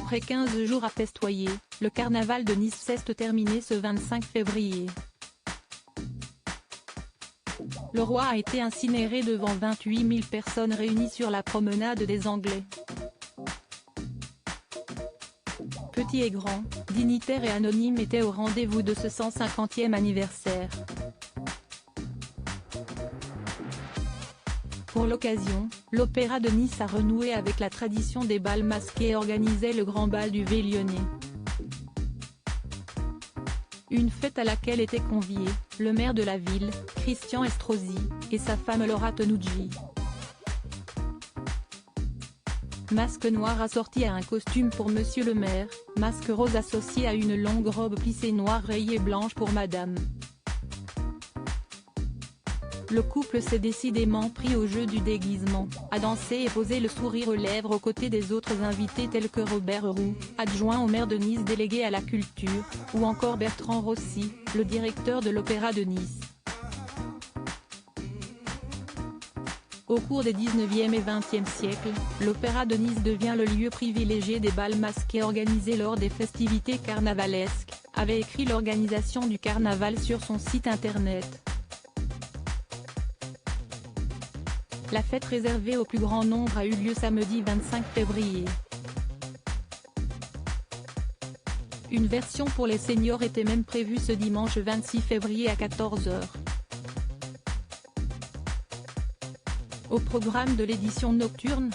Après 15 jours à festoyer, le carnaval de Nice s'est terminé ce 25 février. Le roi a été incinéré devant 28 000 personnes réunies sur la promenade des Anglais. Petits et grands, dignitaires et anonymes étaient au rendez-vous de ce 150e anniversaire. Pour l'occasion, l'Opéra de Nice a renoué avec la tradition des bals masqués et organisait le Grand Bal du Vélionnet. Une fête à laquelle étaient conviés, le maire de la ville, Christian Estrosi, et sa femme Laura Tenucci. Masque noir assorti à un costume pour monsieur le maire, masque rose associé à une longue robe plissée noire rayée blanche pour madame. Le couple s'est décidément pris au jeu du déguisement, a dansé et posé le sourire aux lèvres aux côtés des autres invités tels que Robert Roux, adjoint au maire de Nice délégué à la culture, ou encore Bertrand Rossi, le directeur de l'Opéra de Nice. Au cours des 19e et 20e siècles, l'Opéra de Nice devient le lieu privilégié des bals masqués organisés lors des festivités carnavalesques, avait écrit l'organisation du carnaval sur son site internet. La fête réservée au plus grand nombre a eu lieu samedi 25 février. Une version pour les seniors était même prévue ce dimanche 26 février à 14 h. Au programme de l'édition nocturne,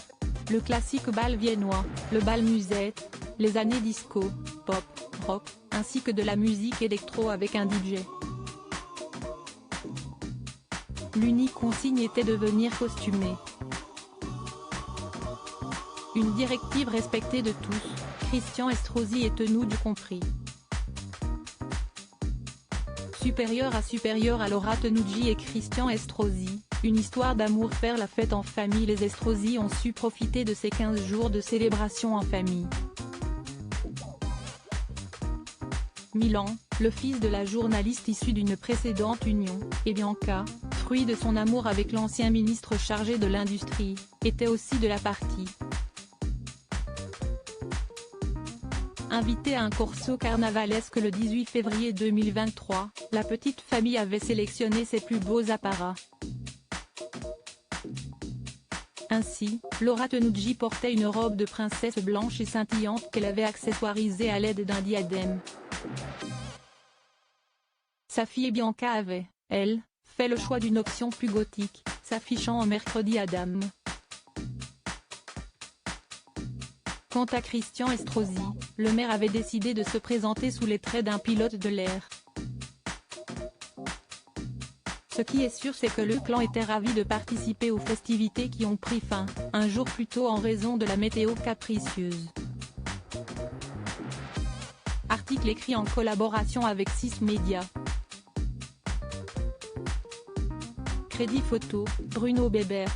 le classique bal viennois, le bal musette, les années disco, pop, rock, ainsi que de la musique électro avec un DJ. L'unique consigne était de venir costumé. Une directive respectée de tous, Christian Estrosi et Tenucci compris. Supérieur à Laura Tenucci et Christian Estrosi, une histoire d'amour faire la fête en famille. Les Estrosi ont su profiter de ces 15 jours de célébration en famille. Milan, le fils de la journaliste issu d'une précédente union, et Bianca, fruit de son amour avec l'ancien ministre chargé de l'Industrie, était aussi de la partie. Invitée à un corso carnavalesque le 18 février 2023, la petite famille avait sélectionné ses plus beaux apparats. Ainsi, Laura Tenucci portait une robe de princesse blanche et scintillante qu'elle avait accessoirisée à l'aide d'un diadème. Sa fille Bianca avait, elle, fait le choix d'une option plus gothique, s'affichant en mercredi à dames. Quant à Christian Estrosi, le maire avait décidé de se présenter sous les traits d'un pilote de l'air. Ce qui est sûr, c'est que le clan était ravi de participer aux festivités qui ont pris fin, un jour plus tôt en raison de la météo capricieuse. Article écrit en collaboration avec 6 Médias. Crédit photo, Bruno Bébert.